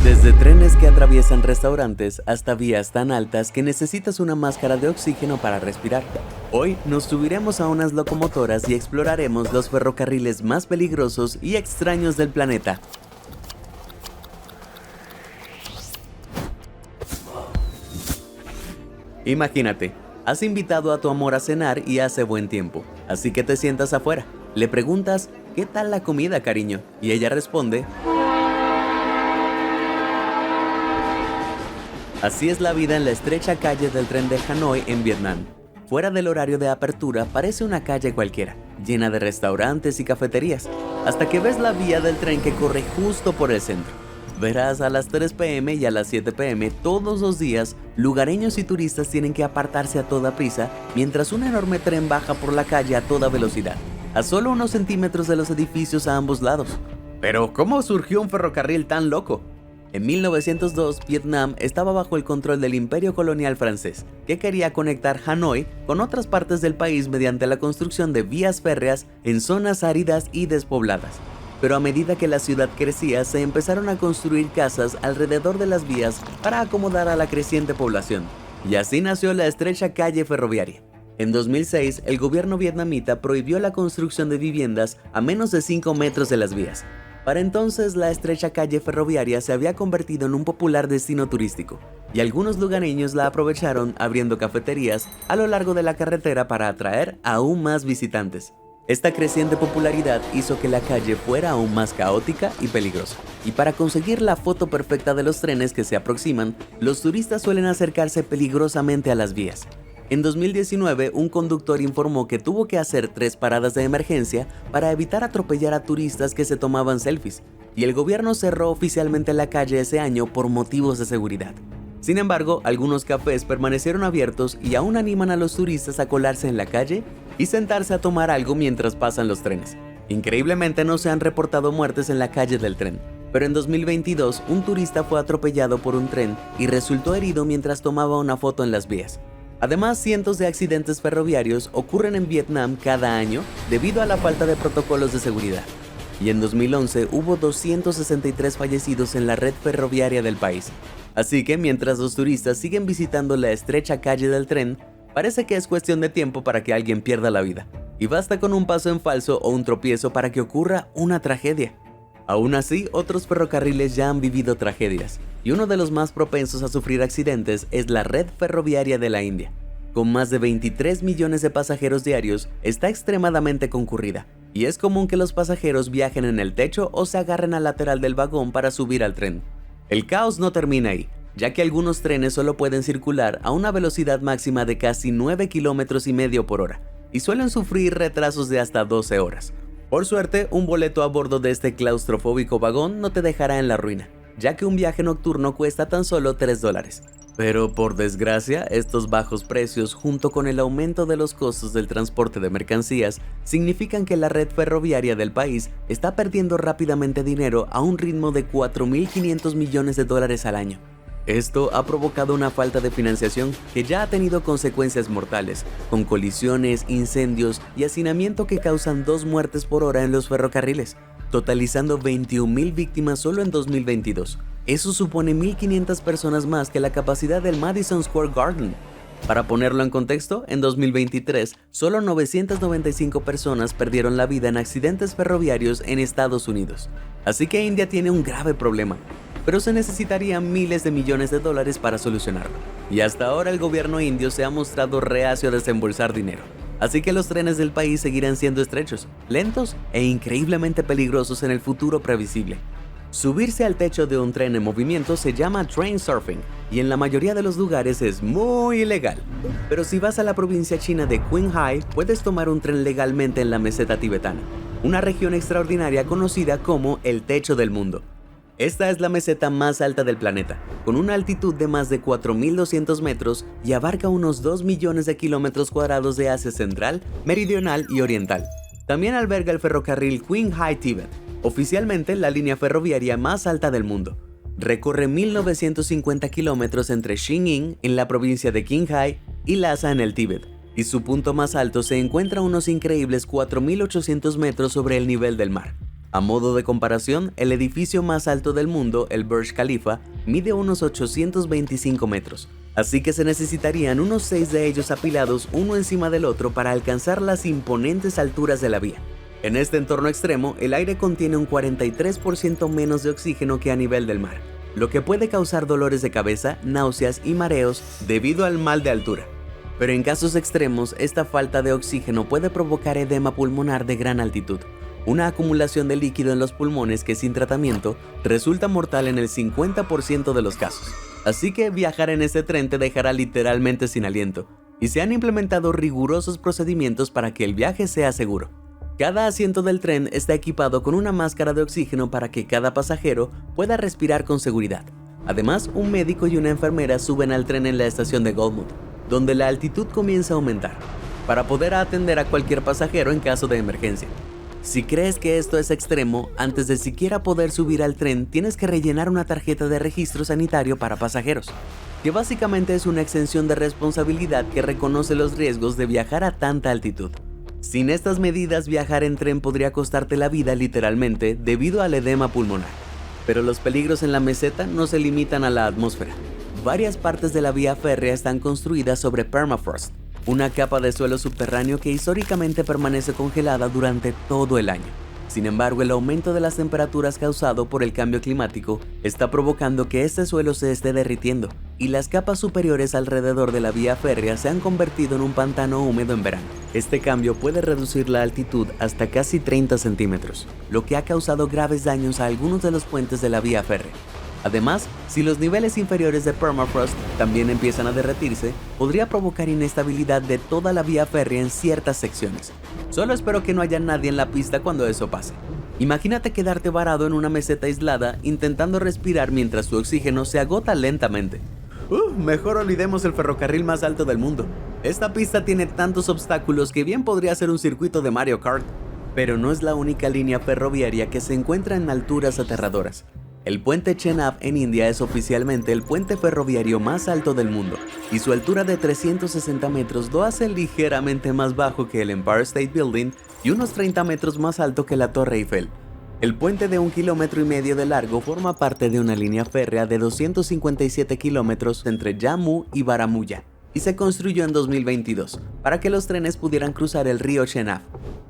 Desde trenes que atraviesan restaurantes hasta vías tan altas que necesitas una máscara de oxígeno para respirar. Hoy nos subiremos a unas locomotoras y exploraremos los ferrocarriles más peligrosos y extraños del planeta. Imagínate, has invitado a tu amor a cenar y hace buen tiempo, así que te sientas afuera. Le preguntas, ¿qué tal la comida, cariño? Y ella responde, así es la vida en la estrecha calle del tren de Hanoi en Vietnam. Fuera del horario de apertura parece una calle cualquiera, llena de restaurantes y cafeterías, hasta que ves la vía del tren que corre justo por el centro. Verás a las 3 p.m. y a las 7 p.m. todos los días, lugareños y turistas tienen que apartarse a toda prisa mientras un enorme tren baja por la calle a toda velocidad, a solo unos centímetros de los edificios a ambos lados. Pero, ¿cómo surgió un ferrocarril tan loco? En 1902, Vietnam estaba bajo el control del Imperio Colonial francés, que quería conectar Hanoi con otras partes del país mediante la construcción de vías férreas en zonas áridas y despobladas. Pero a medida que la ciudad crecía, se empezaron a construir casas alrededor de las vías para acomodar a la creciente población. Y así nació la estrecha calle ferroviaria. En 2006, el gobierno vietnamita prohibió la construcción de viviendas a menos de 5 metros de las vías. Para entonces, la estrecha calle ferroviaria se había convertido en un popular destino turístico, y algunos lugareños la aprovecharon abriendo cafeterías a lo largo de la carretera para atraer aún más visitantes. Esta creciente popularidad hizo que la calle fuera aún más caótica y peligrosa. Y para conseguir la foto perfecta de los trenes que se aproximan, los turistas suelen acercarse peligrosamente a las vías. En 2019, un conductor informó que tuvo que hacer 3 paradas de emergencia para evitar atropellar a turistas que se tomaban selfies, y el gobierno cerró oficialmente la calle ese año por motivos de seguridad. Sin embargo, algunos cafés permanecieron abiertos y aún animan a los turistas a colarse en la calle y sentarse a tomar algo mientras pasan los trenes. Increíblemente no se han reportado muertes en la calle del tren, pero en 2022 un turista fue atropellado por un tren y resultó herido mientras tomaba una foto en las vías. Además, cientos de accidentes ferroviarios ocurren en Vietnam cada año debido a la falta de protocolos de seguridad. Y en 2011 hubo 263 fallecidos en la red ferroviaria del país. Así que mientras los turistas siguen visitando la estrecha calle del tren, parece que es cuestión de tiempo para que alguien pierda la vida. Y basta con un paso en falso o un tropiezo para que ocurra una tragedia. Aún así, otros ferrocarriles ya han vivido tragedias, y uno de los más propensos a sufrir accidentes es la red ferroviaria de la India. Con más de 23 millones de pasajeros diarios, está extremadamente concurrida, y es común que los pasajeros viajen en el techo o se agarren al lateral del vagón para subir al tren. El caos no termina ahí, ya que algunos trenes solo pueden circular a una velocidad máxima de casi 9,5 km por hora, y suelen sufrir retrasos de hasta 12 horas. Por suerte, un boleto a bordo de este claustrofóbico vagón no te dejará en la ruina, ya que un viaje nocturno cuesta tan solo $3. Pero por desgracia, estos bajos precios, junto con el aumento de los costos del transporte de mercancías, significan que la red ferroviaria del país está perdiendo rápidamente dinero a un ritmo de $4.500 millones al año. Esto ha provocado una falta de financiación que ya ha tenido consecuencias mortales, con colisiones, incendios y hacinamiento que causan 2 muertes por hora en los ferrocarriles, totalizando 21,000 víctimas solo en 2022. Eso supone 1,500 personas más que la capacidad del Madison Square Garden. Para ponerlo en contexto, en 2023, solo 995 personas perdieron la vida en accidentes ferroviarios en Estados Unidos. Así que India tiene un grave problema, pero se necesitarían miles de millones de dólares para solucionarlo. Y hasta ahora el gobierno indio se ha mostrado reacio a desembolsar dinero. Así que los trenes del país seguirán siendo estrechos, lentos e increíblemente peligrosos en el futuro previsible. Subirse al techo de un tren en movimiento se llama train surfing y en la mayoría de los lugares es muy ilegal. Pero si vas a la provincia china de Qinghai, puedes tomar un tren legalmente en la meseta tibetana, una región extraordinaria conocida como el techo del mundo. Esta es la meseta más alta del planeta, con una altitud de más de 4.200 metros y abarca unos 2 millones de kilómetros cuadrados de Asia Central, Meridional y Oriental. También alberga el ferrocarril Qinghai-Tíbet, oficialmente la línea ferroviaria más alta del mundo. Recorre 1.950 kilómetros entre Xining, en la provincia de Qinghai, y Lhasa, en el Tíbet, y su punto más alto se encuentra a unos increíbles 4.800 metros sobre el nivel del mar. A modo de comparación, el edificio más alto del mundo, el Burj Khalifa, mide unos 825 metros, así que se necesitarían unos 6 de ellos apilados uno encima del otro para alcanzar las imponentes alturas de la vía. En este entorno extremo, el aire contiene un 43% menos de oxígeno que a nivel del mar, lo que puede causar dolores de cabeza, náuseas y mareos debido al mal de altura. Pero en casos extremos, esta falta de oxígeno puede provocar edema pulmonar de gran altitud, una acumulación de líquido en los pulmones que sin tratamiento resulta mortal en el 50% de los casos. Así que viajar en este tren te dejará literalmente sin aliento, y se han implementado rigurosos procedimientos para que el viaje sea seguro. Cada asiento del tren está equipado con una máscara de oxígeno para que cada pasajero pueda respirar con seguridad. Además, un médico y una enfermera suben al tren en la estación de Goldmouth, donde la altitud comienza a aumentar, para poder atender a cualquier pasajero en caso de emergencia. Si crees que esto es extremo, antes de siquiera poder subir al tren tienes que rellenar una tarjeta de registro sanitario para pasajeros, que básicamente es una exención de responsabilidad que reconoce los riesgos de viajar a tanta altitud. Sin estas medidas, viajar en tren podría costarte la vida literalmente debido al edema pulmonar. Pero los peligros en la meseta no se limitan a la atmósfera. Varias partes de la vía férrea están construidas sobre permafrost, una capa de suelo subterráneo que históricamente permanece congelada durante todo el año. Sin embargo, el aumento de las temperaturas causado por el cambio climático está provocando que este suelo se esté derritiendo, y las capas superiores alrededor de la vía férrea se han convertido en un pantano húmedo en verano. Este cambio puede reducir la altitud hasta casi 30 centímetros, lo que ha causado graves daños a algunos de los puentes de la vía férrea. Además, si los niveles inferiores de permafrost también empiezan a derretirse, podría provocar inestabilidad de toda la vía férrea en ciertas secciones. Solo espero que no haya nadie en la pista cuando eso pase. Imagínate quedarte varado en una meseta aislada intentando respirar mientras tu oxígeno se agota lentamente. Mejor olvidemos el ferrocarril más alto del mundo. Esta pista tiene tantos obstáculos que bien podría ser un circuito de Mario Kart. Pero no es la única línea ferroviaria que se encuentra en alturas aterradoras. El puente Chenab en India es oficialmente el puente ferroviario más alto del mundo, y su altura de 360 metros lo hace ligeramente más bajo que el Empire State Building y unos 30 metros más alto que la Torre Eiffel. El puente de 1,5 kilómetros de largo forma parte de una línea férrea de 257 kilómetros entre Jammu y Baramulla, y se construyó en 2022 para que los trenes pudieran cruzar el río Chenab.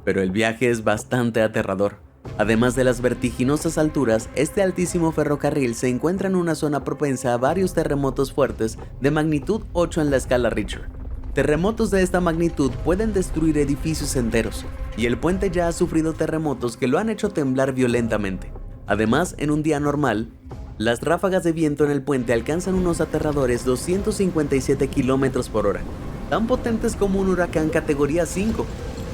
Pero el viaje es bastante aterrador. Además de las vertiginosas alturas, este altísimo ferrocarril se encuentra en una zona propensa a varios terremotos fuertes de magnitud 8 en la escala Richter. Terremotos de esta magnitud pueden destruir edificios enteros, y el puente ya ha sufrido terremotos que lo han hecho temblar violentamente. Además, en un día normal, las ráfagas de viento en el puente alcanzan unos aterradores 257 km por hora, tan potentes como un huracán categoría 5.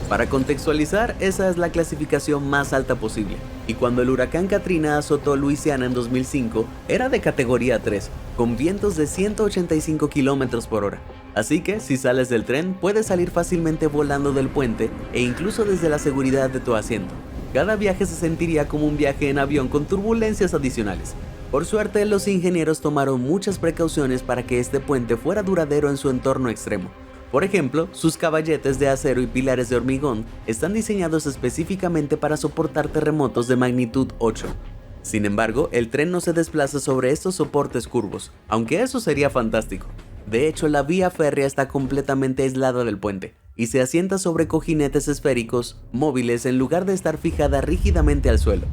Para contextualizar, esa es la clasificación más alta posible, y cuando el huracán Katrina azotó Luisiana en 2005, era de categoría 3, con vientos de 185 km por hora. Así que, si sales del tren, puedes salir fácilmente volando del puente e incluso desde la seguridad de tu asiento. Cada viaje se sentiría como un viaje en avión con turbulencias adicionales. Por suerte, los ingenieros tomaron muchas precauciones para que este puente fuera duradero en su entorno extremo. Por ejemplo, sus caballetes de acero y pilares de hormigón están diseñados específicamente para soportar terremotos de magnitud 8. Sin embargo, el tren no se desplaza sobre estos soportes curvos, aunque eso sería fantástico. De hecho, la vía férrea está completamente aislada del puente y se asienta sobre cojinetes esféricos, móviles en lugar de estar fijada rígidamente al suelo.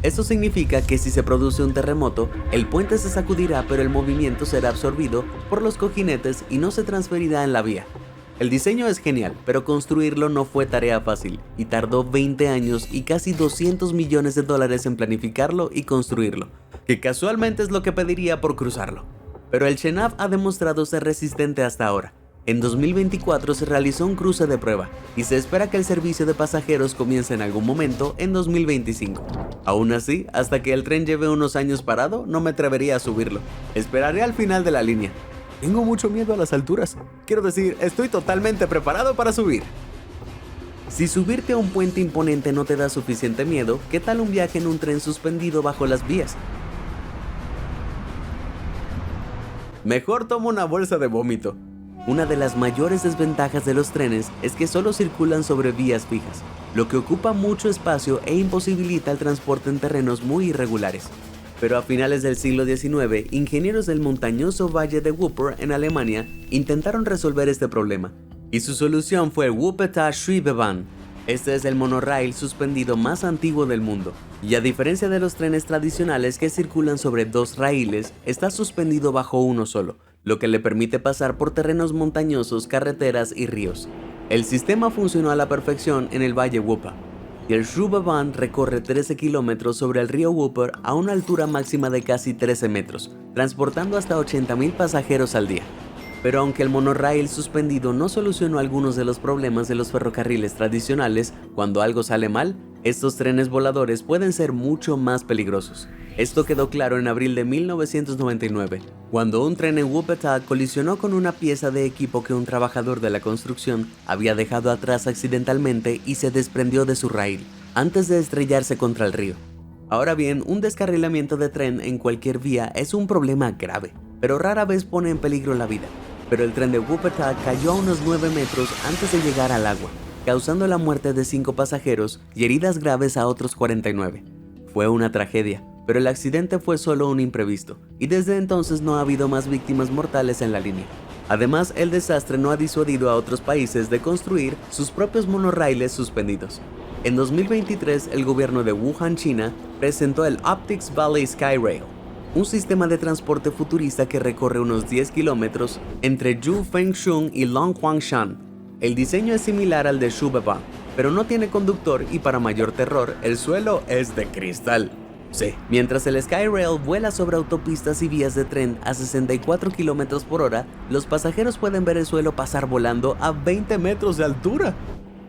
Esto significa que si se produce un terremoto, el puente se sacudirá pero el movimiento será absorbido por los cojinetes y no se transferirá en la vía. El diseño es genial, pero construirlo no fue tarea fácil y tardó 20 años y casi $200 millones en planificarlo y construirlo, que casualmente es lo que pediría por cruzarlo. Pero el Chenab ha demostrado ser resistente hasta ahora. En 2024 se realizó un cruce de prueba y se espera que el servicio de pasajeros comience en algún momento en 2025. Aún así, hasta que el tren lleve unos años parado, no me atrevería a subirlo. Esperaré al final de la línea. Tengo mucho miedo a las alturas. Quiero decir, estoy totalmente preparado para subir. Si subirte a un puente imponente no te da suficiente miedo, ¿qué tal un viaje en un tren suspendido bajo las vías? Mejor toma una bolsa de vómito. Una de las mayores desventajas de los trenes es que solo circulan sobre vías fijas, lo que ocupa mucho espacio e imposibilita el transporte en terrenos muy irregulares. Pero a finales del siglo XIX, ingenieros del montañoso Valle de Wupper en Alemania intentaron resolver este problema, y su solución fue el Wuppertal-Schwebebahn. Este es el monorraíl suspendido más antiguo del mundo, y a diferencia de los trenes tradicionales que circulan sobre dos raíles, está suspendido bajo uno solo, lo que le permite pasar por terrenos montañosos, carreteras y ríos. El sistema funcionó a la perfección en el Valle Wupper, y el Schwebebahn recorre 13 kilómetros sobre el río Wupper a una altura máxima de casi 13 metros, transportando hasta 80.000 pasajeros al día. Pero aunque el monorraíl suspendido no solucionó algunos de los problemas de los ferrocarriles tradicionales, cuando algo sale mal, estos trenes voladores pueden ser mucho más peligrosos. Esto quedó claro en abril de 1999, cuando un tren en Wuppertal colisionó con una pieza de equipo que un trabajador de la construcción había dejado atrás accidentalmente y se desprendió de su raíl, antes de estrellarse contra el río. Ahora bien, un descarrilamiento de tren en cualquier vía es un problema grave, pero rara vez pone en peligro la vida. Pero el tren de Wuppertal cayó a unos 9 metros antes de llegar al agua, causando la muerte de 5 pasajeros y heridas graves a otros 49. Fue una tragedia, pero el accidente fue solo un imprevisto, y desde entonces no ha habido más víctimas mortales en la línea. Además, el desastre no ha disuadido a otros países de construir sus propios monorraíles suspendidos. En 2023, el gobierno de Wuhan, China, presentó el Optics Valley Skyrail, un sistema de transporte futurista que recorre unos 10 kilómetros entre Yufengshun y Longhuangshan. El diseño es similar al de Schwebebahn, pero no tiene conductor y para mayor terror, el suelo es de cristal. Sí, mientras el Skyrail vuela sobre autopistas y vías de tren a 64 km por hora, los pasajeros pueden ver el suelo pasar volando a 20 metros de altura.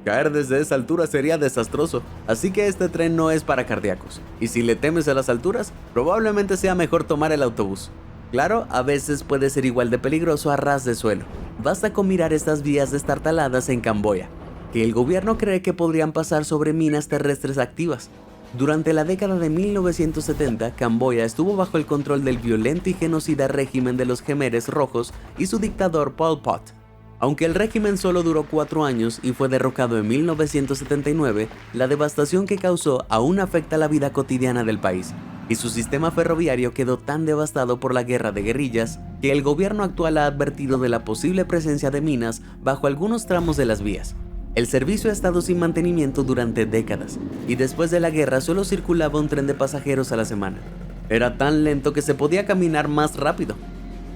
Caer desde esa altura sería desastroso, así que este tren no es para cardíacos. Y si le temes a las alturas, probablemente sea mejor tomar el autobús. Claro, a veces puede ser igual de peligroso a ras de suelo. Basta con mirar estas vías destartaladas en Camboya, que el gobierno cree que podrían pasar sobre minas terrestres activas. Durante la década de 1970, Camboya estuvo bajo el control del violento y genocida régimen de los Khmeres Rojos y su dictador Pol Pot. Aunque el régimen solo duró 4 años y fue derrocado en 1979, la devastación que causó aún afecta la vida cotidiana del país, y su sistema ferroviario quedó tan devastado por la guerra de guerrillas que el gobierno actual ha advertido de la posible presencia de minas bajo algunos tramos de las vías. El servicio ha estado sin mantenimiento durante décadas, y después de la guerra solo circulaba un tren de pasajeros a la semana. Era tan lento que se podía caminar más rápido.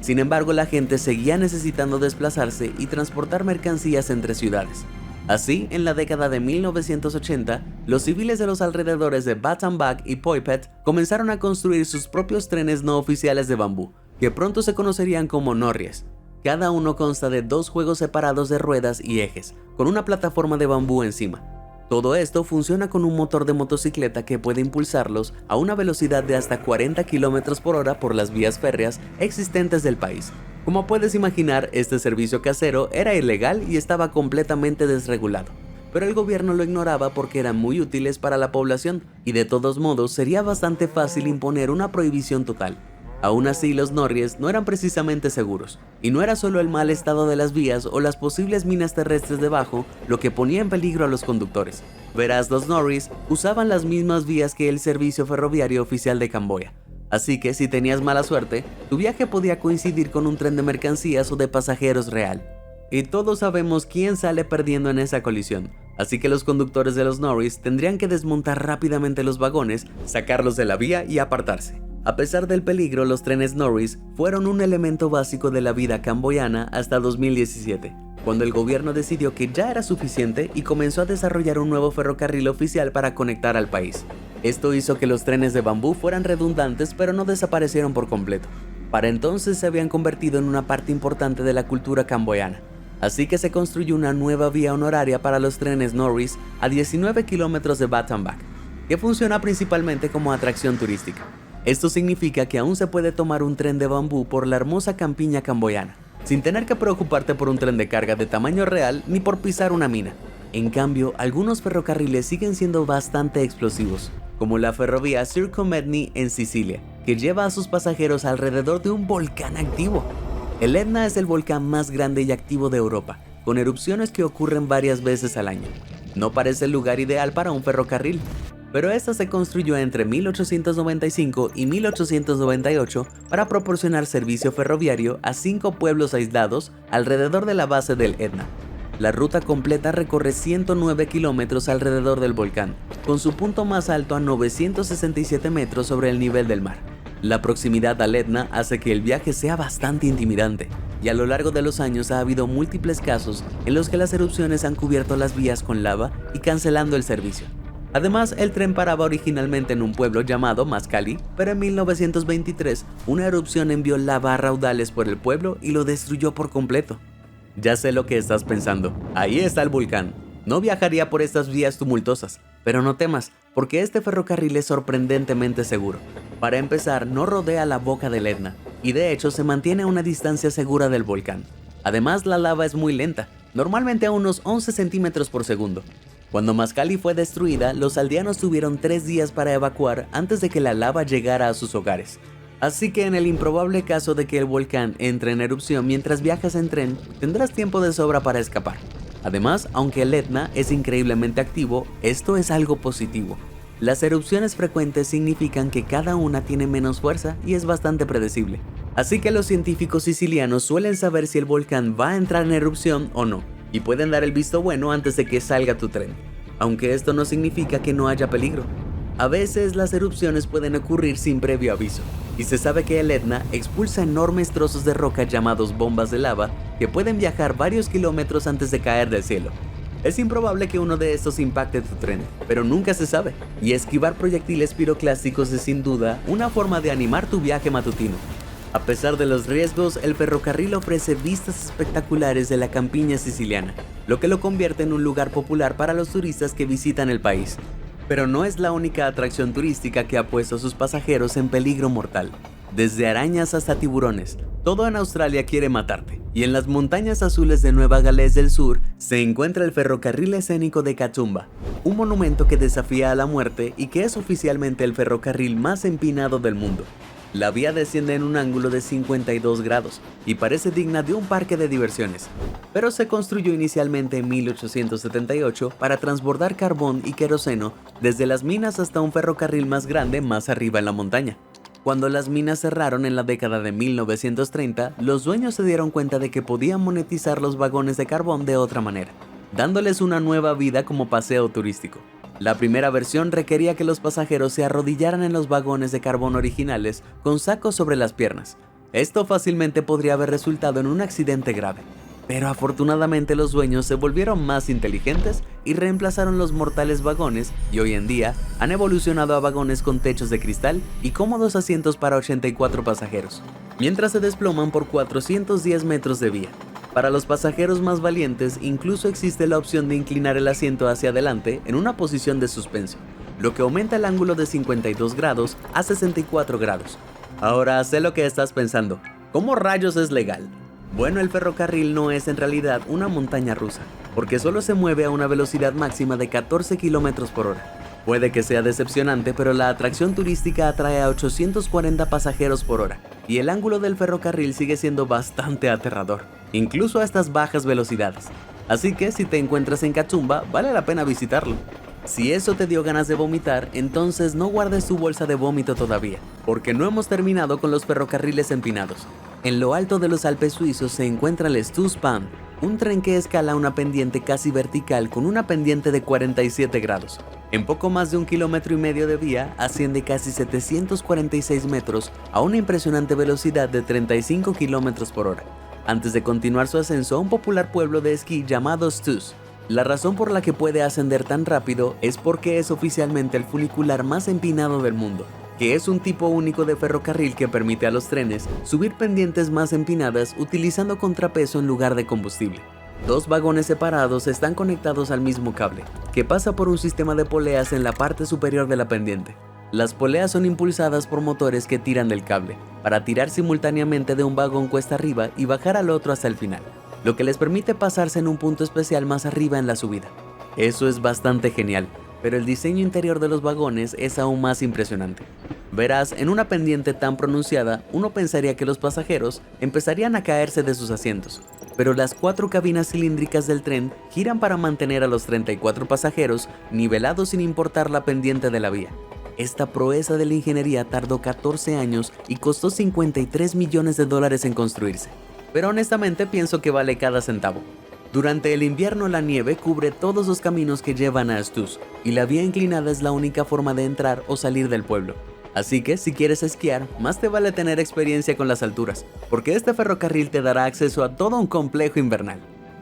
Sin embargo, la gente seguía necesitando desplazarse y transportar mercancías entre ciudades. Así, en la década de 1980, los civiles de los alrededores de Battambang y Phoi Phet comenzaron a construir sus propios trenes no oficiales de bambú, que pronto se conocerían como norries. Cada uno consta de 2 juegos separados de ruedas y ejes, con una plataforma de bambú encima. Todo esto funciona con un motor de motocicleta que puede impulsarlos a una velocidad de hasta 40 km por hora por las vías férreas existentes del país. Como puedes imaginar, este servicio casero era ilegal y estaba completamente desregulado, pero el gobierno lo ignoraba porque eran muy útiles para la población y de todos modos sería bastante fácil imponer una prohibición total. Aún así, los norries no eran precisamente seguros, y no era solo el mal estado de las vías o las posibles minas terrestres debajo lo que ponía en peligro a los conductores. Verás, los norries usaban las mismas vías que el servicio ferroviario oficial de Camboya, así que si tenías mala suerte, tu viaje podía coincidir con un tren de mercancías o de pasajeros real. Y todos sabemos quién sale perdiendo en esa colisión, así que los conductores de los norries tendrían que desmontar rápidamente los vagones, sacarlos de la vía y apartarse. A pesar del peligro, los trenes norries fueron un elemento básico de la vida camboyana hasta 2017, cuando el gobierno decidió que ya era suficiente y comenzó a desarrollar un nuevo ferrocarril oficial para conectar al país. Esto hizo que los trenes de bambú fueran redundantes, pero no desaparecieron por completo. Para entonces se habían convertido en una parte importante de la cultura camboyana, así que se construyó una nueva vía honoraria para los trenes norries a 19 kilómetros de Battambang, que funciona principalmente como atracción turística. Esto significa que aún se puede tomar un tren de bambú por la hermosa campiña camboyana, sin tener que preocuparte por un tren de carga de tamaño real ni por pisar una mina. En cambio, algunos ferrocarriles siguen siendo bastante explosivos, como la ferrovía Circumetney en Sicilia, que lleva a sus pasajeros alrededor de un volcán activo. El Etna es el volcán más grande y activo de Europa, con erupciones que ocurren varias veces al año. No parece el lugar ideal para un ferrocarril, pero esta se construyó entre 1895 y 1898 para proporcionar servicio ferroviario a 5 pueblos aislados alrededor de la base del Etna. La ruta completa recorre 109 kilómetros alrededor del volcán, con su punto más alto a 967 metros sobre el nivel del mar. La proximidad al Etna hace que el viaje sea bastante intimidante, y a lo largo de los años ha habido múltiples casos en los que las erupciones han cubierto las vías con lava y cancelando el servicio. Además, el tren paraba originalmente en un pueblo llamado Mascali, pero en 1923 una erupción envió lava a raudales por el pueblo y lo destruyó por completo. Ya sé lo que estás pensando, ahí está el volcán. No viajaría por estas vías tumultuosas, pero no temas, porque este ferrocarril es sorprendentemente seguro. Para empezar, no rodea la boca del Etna, y de hecho se mantiene a una distancia segura del volcán. Además, la lava es muy lenta, normalmente a unos 11 centímetros por segundo. Cuando Mascali fue destruida, los aldeanos tuvieron 3 días para evacuar antes de que la lava llegara a sus hogares. Así que en el improbable caso de que el volcán entre en erupción mientras viajas en tren, tendrás tiempo de sobra para escapar. Además, aunque el Etna es increíblemente activo, esto es algo positivo. Las erupciones frecuentes significan que cada una tiene menos fuerza y es bastante predecible. Así que los científicos sicilianos suelen saber si el volcán va a entrar en erupción o no, y pueden dar el visto bueno antes de que salga tu tren. Aunque esto no significa que no haya peligro. A veces las erupciones pueden ocurrir sin previo aviso, y se sabe que el Etna expulsa enormes trozos de roca llamados bombas de lava que pueden viajar varios kilómetros antes de caer del cielo. Es improbable que uno de estos impacte tu tren, pero nunca se sabe, y esquivar proyectiles piroclásticos es sin duda una forma de animar tu viaje matutino. A pesar de los riesgos, el ferrocarril ofrece vistas espectaculares de la campiña siciliana, lo que lo convierte en un lugar popular para los turistas que visitan el país. Pero no es la única atracción turística que ha puesto a sus pasajeros en peligro mortal. Desde arañas hasta tiburones, todo en Australia quiere matarte. Y en las montañas azules de Nueva Gales del Sur se encuentra el ferrocarril escénico de Katoomba, un monumento que desafía a la muerte y que es oficialmente el ferrocarril más empinado del mundo. La vía desciende en un ángulo de 52 grados y parece digna de un parque de diversiones, pero se construyó inicialmente en 1878 para transbordar carbón y queroseno desde las minas hasta un ferrocarril más grande más arriba en la montaña. Cuando las minas cerraron en la década de 1930, los dueños se dieron cuenta de que podían monetizar los vagones de carbón de otra manera, dándoles una nueva vida como paseo turístico. La primera versión requería que los pasajeros se arrodillaran en los vagones de carbón originales con sacos sobre las piernas. Esto fácilmente podría haber resultado en un accidente grave, pero afortunadamente los dueños se volvieron más inteligentes y reemplazaron los mortales vagones y hoy en día han evolucionado a vagones con techos de cristal y cómodos asientos para 84 pasajeros, mientras se desploman por 410 metros de vía. Para los pasajeros más valientes, incluso existe la opción de inclinar el asiento hacia adelante en una posición de suspenso, lo que aumenta el ángulo de 52 grados a 64 grados. Ahora sé lo que estás pensando, ¿cómo rayos es legal? Bueno, el ferrocarril no es en realidad una montaña rusa, porque solo se mueve a una velocidad máxima de 14 km por hora. Puede que sea decepcionante, pero la atracción turística atrae a 840 pasajeros por hora, y el ángulo del ferrocarril sigue siendo bastante aterrador, incluso a estas bajas velocidades. Así que si te encuentras en Katoomba, vale la pena visitarlo. Si eso te dio ganas de vomitar, entonces no guardes tu bolsa de vómito todavía, porque no hemos terminado con los ferrocarriles empinados. En lo alto de los Alpes suizos se encuentra el Stoßbahn, un tren que escala una pendiente casi vertical con una pendiente de 47 grados. En poco más de 1,5 kilómetros de vía, asciende casi 746 metros a una impresionante velocidad de 35 km por hora, antes de continuar su ascenso a un popular pueblo de esquí llamado Stoos. La razón por la que puede ascender tan rápido es porque es oficialmente el funicular más empinado del mundo, que es un tipo único de ferrocarril que permite a los trenes subir pendientes más empinadas utilizando contrapeso en lugar de combustible. 2 vagones separados están conectados al mismo cable, que pasa por un sistema de poleas en la parte superior de la pendiente. Las poleas son impulsadas por motores que tiran del cable, para tirar simultáneamente de un vagón cuesta arriba y bajar al otro hasta el final, lo que les permite pasarse en un punto especial más arriba en la subida. Eso es bastante genial, pero el diseño interior de los vagones es aún más impresionante. Verás, en una pendiente tan pronunciada, uno pensaría que los pasajeros empezarían a caerse de sus asientos, pero las 4 cabinas cilíndricas del tren giran para mantener a los 34 pasajeros nivelados sin importar la pendiente de la vía. Esta proeza de la ingeniería tardó 14 años y costó $53 millones en construirse, pero honestamente pienso que vale cada centavo. Durante el invierno la nieve cubre todos los caminos que llevan a Astús, y la vía inclinada es la única forma de entrar o salir del pueblo. Así que si quieres esquiar, más te vale tener experiencia con las alturas, porque este ferrocarril te dará acceso a todo un complejo invernal.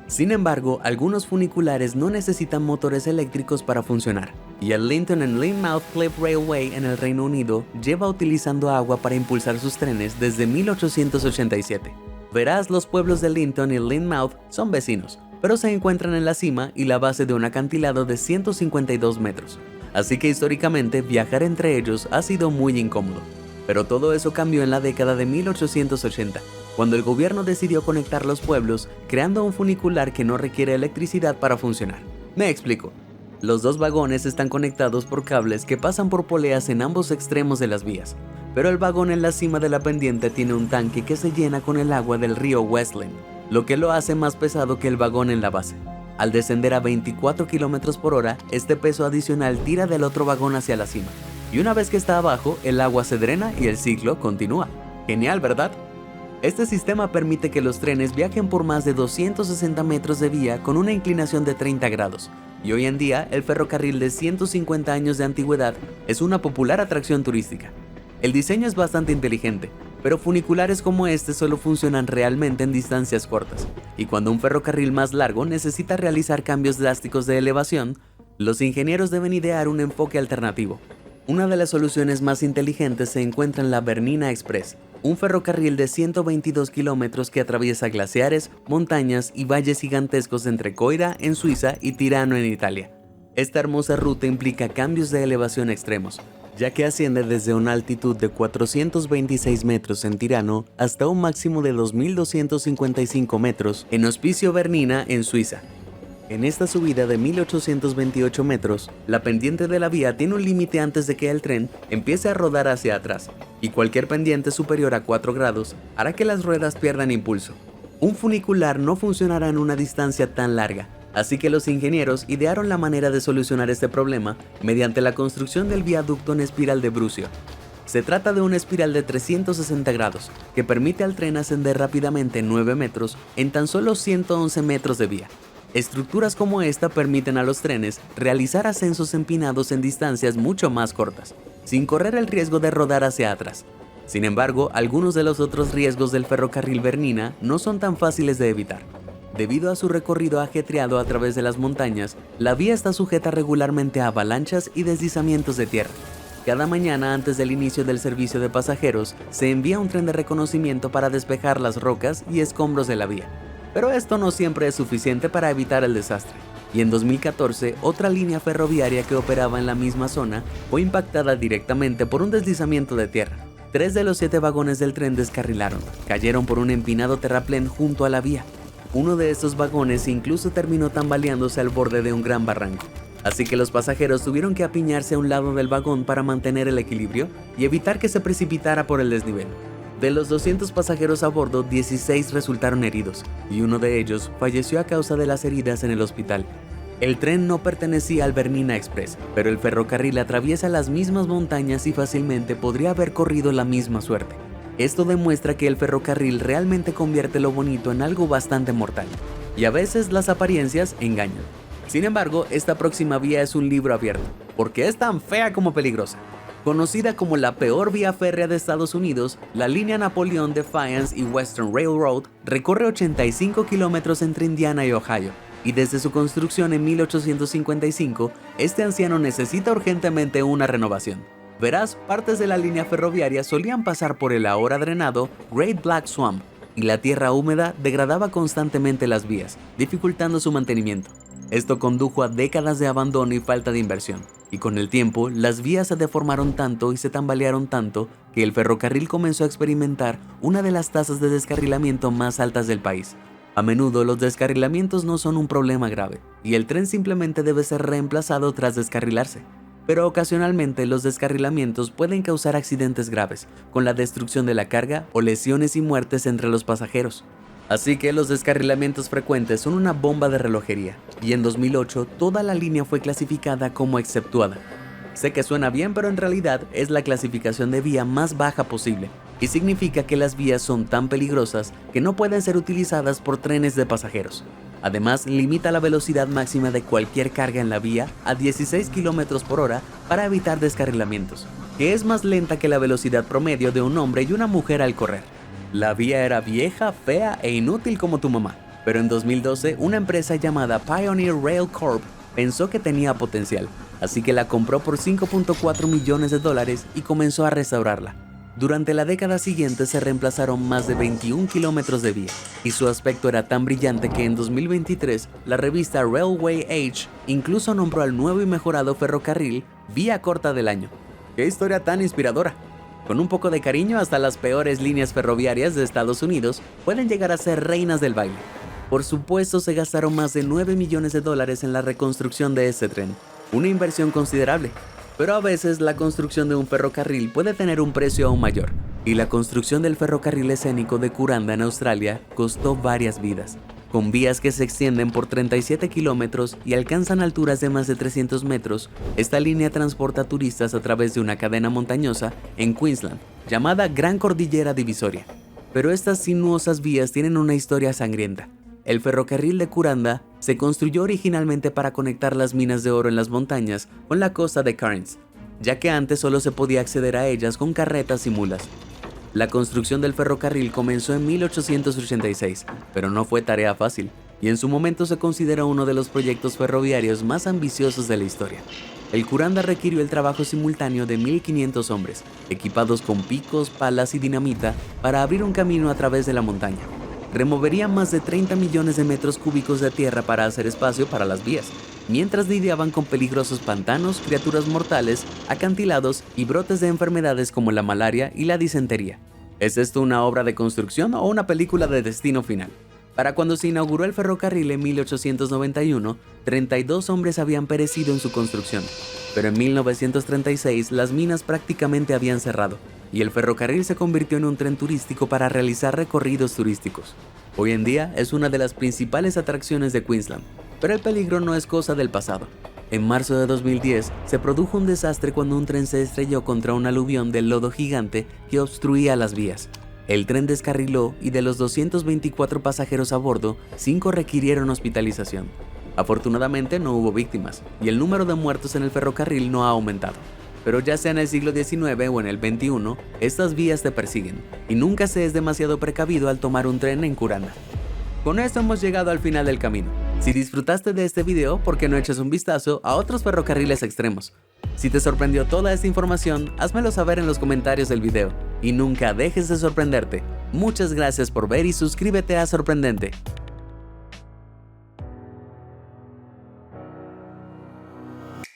Sin embargo, algunos funiculares no necesitan motores eléctricos para funcionar, y el Linton and Lynmouth Cliff Railway en el Reino Unido lleva utilizando agua para impulsar sus trenes desde 1887. Verás, los pueblos de Linton y Lynmouth son vecinos, pero se encuentran en la cima y la base de un acantilado de 152 metros. Así que históricamente viajar entre ellos ha sido muy incómodo. Pero todo eso cambió en la década de 1880, cuando el gobierno decidió conectar los pueblos creando un funicular que no requiere electricidad para funcionar. Me explico. Los 2 vagones están conectados por cables que pasan por poleas en ambos extremos de las vías, pero el vagón en la cima de la pendiente tiene un tanque que se llena con el agua del río Westland, lo que lo hace más pesado que el vagón en la base. Al descender a 24 km por hora, este peso adicional tira del otro vagón hacia la cima. Y una vez que está abajo, el agua se drena y el ciclo continúa. Genial, ¿verdad? Este sistema permite que los trenes viajen por más de 260 metros de vía con una inclinación de 30 grados. Y hoy en día, el ferrocarril de 150 años de antigüedad es una popular atracción turística. El diseño es bastante inteligente, pero funiculares como este solo funcionan realmente en distancias cortas, y cuando un ferrocarril más largo necesita realizar cambios drásticos de elevación, los ingenieros deben idear un enfoque alternativo. Una de las soluciones más inteligentes se encuentra en la Bernina Express, un ferrocarril de 122 kilómetros que atraviesa glaciares, montañas y valles gigantescos entre Coira, en Suiza, y Tirano, en Italia. Esta hermosa ruta implica cambios de elevación extremos, ya que asciende desde una altitud de 426 metros en Tirano hasta un máximo de 2.255 metros en Hospicio Bernina, en Suiza. En esta subida de 1.828 metros, la pendiente de la vía tiene un límite antes de que el tren empiece a rodar hacia atrás, y cualquier pendiente superior a 4 grados hará que las ruedas pierdan impulso. Un funicular no funcionará en una distancia tan larga, así que los ingenieros idearon la manera de solucionar este problema mediante la construcción del viaducto en espiral de Brucio. Se trata de una espiral de 360 grados que permite al tren ascender rápidamente 9 metros en tan solo 111 metros de vía. Estructuras como esta permiten a los trenes realizar ascensos empinados en distancias mucho más cortas, sin correr el riesgo de rodar hacia atrás. Sin embargo, algunos de los otros riesgos del ferrocarril Bernina no son tan fáciles de evitar. Debido a su recorrido ajetreado a través de las montañas, la vía está sujeta regularmente a avalanchas y deslizamientos de tierra. Cada mañana antes del inicio del servicio de pasajeros, se envía un tren de reconocimiento para despejar las rocas y escombros de la vía. Pero esto no siempre es suficiente para evitar el desastre. Y en 2014, otra línea ferroviaria que operaba en la misma zona fue impactada directamente por un deslizamiento de tierra. 3 de los 7 vagones del tren descarrilaron, cayeron por un empinado terraplén junto a la vía. Uno de estos vagones incluso terminó tambaleándose al borde de un gran barranco. Así que los pasajeros tuvieron que apiñarse a un lado del vagón para mantener el equilibrio y evitar que se precipitara por el desnivel. De los 200 pasajeros a bordo, 16 resultaron heridos, y uno de ellos falleció a causa de las heridas en el hospital. El tren no pertenecía al Bernina Express, pero el ferrocarril atraviesa las mismas montañas y fácilmente podría haber corrido la misma suerte. Esto demuestra que el ferrocarril realmente convierte lo bonito en algo bastante mortal, y a veces las apariencias engañan. Sin embargo, esta próxima vía es un libro abierto, porque es tan fea como peligrosa. Conocida como la peor vía férrea de Estados Unidos, la línea Napoleon, Defiance y Western Railroad recorre 85 kilómetros entre Indiana y Ohio, y desde su construcción en 1855, este anciano necesita urgentemente una renovación. Verás, partes de la línea ferroviaria solían pasar por el ahora drenado Great Black Swamp, y la tierra húmeda degradaba constantemente las vías, dificultando su mantenimiento. Esto condujo a décadas de abandono y falta de inversión, y con el tiempo las vías se deformaron tanto y se tambalearon tanto que el ferrocarril comenzó a experimentar una de las tasas de descarrilamiento más altas del país. A menudo los descarrilamientos no son un problema grave, y el tren simplemente debe ser reemplazado tras descarrilarse. pero ocasionalmente los descarrilamientos pueden causar accidentes graves, con la destrucción de la carga o lesiones y muertes entre los pasajeros. Así que los descarrilamientos frecuentes son una bomba de relojería, y en 2008 toda la línea fue clasificada como exceptuada. Sé que suena bien, pero en realidad es la clasificación de vía más baja posible, y significa que las vías son tan peligrosas que no pueden ser utilizadas por trenes de pasajeros. Además, limita la velocidad máxima de cualquier carga en la vía a 16 km por hora para evitar descarrilamientos, que es más lenta que la velocidad promedio de un hombre y una mujer al correr. La vía era vieja, fea e inútil como tu mamá, pero en 2012 una empresa llamada Pioneer Rail Corp pensó que tenía potencial, así que la compró por $5.4 millones y comenzó a restaurarla. Durante la década siguiente se reemplazaron más de 21 kilómetros de vía, y su aspecto era tan brillante que en 2023 la revista Railway Age incluso nombró al nuevo y mejorado ferrocarril Vía Corta del Año. ¡Qué historia tan inspiradora! Con un poco de cariño, hasta las peores líneas ferroviarias de Estados Unidos pueden llegar a ser reinas del baile. Por supuesto, se gastaron más de $9 millones en la reconstrucción de este tren, una inversión considerable. Pero a veces la construcción de un ferrocarril puede tener un precio aún mayor, y la construcción del ferrocarril escénico de Kuranda en Australia costó varias vidas. Con vías que se extienden por 37 kilómetros y alcanzan alturas de más de 300 metros, esta línea transporta turistas a través de una cadena montañosa en Queensland, llamada Gran Cordillera Divisoria. Pero estas sinuosas vías tienen una historia sangrienta. El ferrocarril de Kuranda se construyó originalmente para conectar las minas de oro en las montañas con la costa de Cairns, ya que antes solo se podía acceder a ellas con carretas y mulas. La construcción del ferrocarril comenzó en 1886, pero no fue tarea fácil, y en su momento se considera uno de los proyectos ferroviarios más ambiciosos de la historia. El Kuranda requirió el trabajo simultáneo de 1.500 hombres, equipados con picos, palas y dinamita para abrir un camino a través de la montaña. Removerían más de 30 millones de metros cúbicos de tierra para hacer espacio para las vías, mientras lidiaban con peligrosos pantanos, criaturas mortales, acantilados y brotes de enfermedades como la malaria y la disentería. ¿Es esto una obra de construcción o una película de Destino Final? Para cuando se inauguró el ferrocarril en 1891, 32 hombres habían perecido en su construcción, pero en 1936 las minas prácticamente habían cerrado, y el ferrocarril se convirtió en un tren turístico para realizar recorridos turísticos. Hoy en día es una de las principales atracciones de Queensland, pero el peligro no es cosa del pasado. En marzo de 2010 se produjo un desastre cuando un tren se estrelló contra un aluvión de lodo gigante que obstruía las vías. El tren descarriló y de los 224 pasajeros a bordo, 5 requirieron hospitalización. Afortunadamente no hubo víctimas, y el número de muertos en el ferrocarril no ha aumentado. Pero ya sea en el siglo XIX o en el XXI, estas vías te persiguen, y nunca se es demasiado precavido al tomar un tren en Kuranda. Con esto hemos llegado al final del camino. Si disfrutaste de este video, ¿por qué no echas un vistazo a otros ferrocarriles extremos? Si te sorprendió toda esta información, házmelo saber en los comentarios del video. Y nunca dejes de sorprenderte. Muchas gracias por ver y suscríbete a Sorprendente.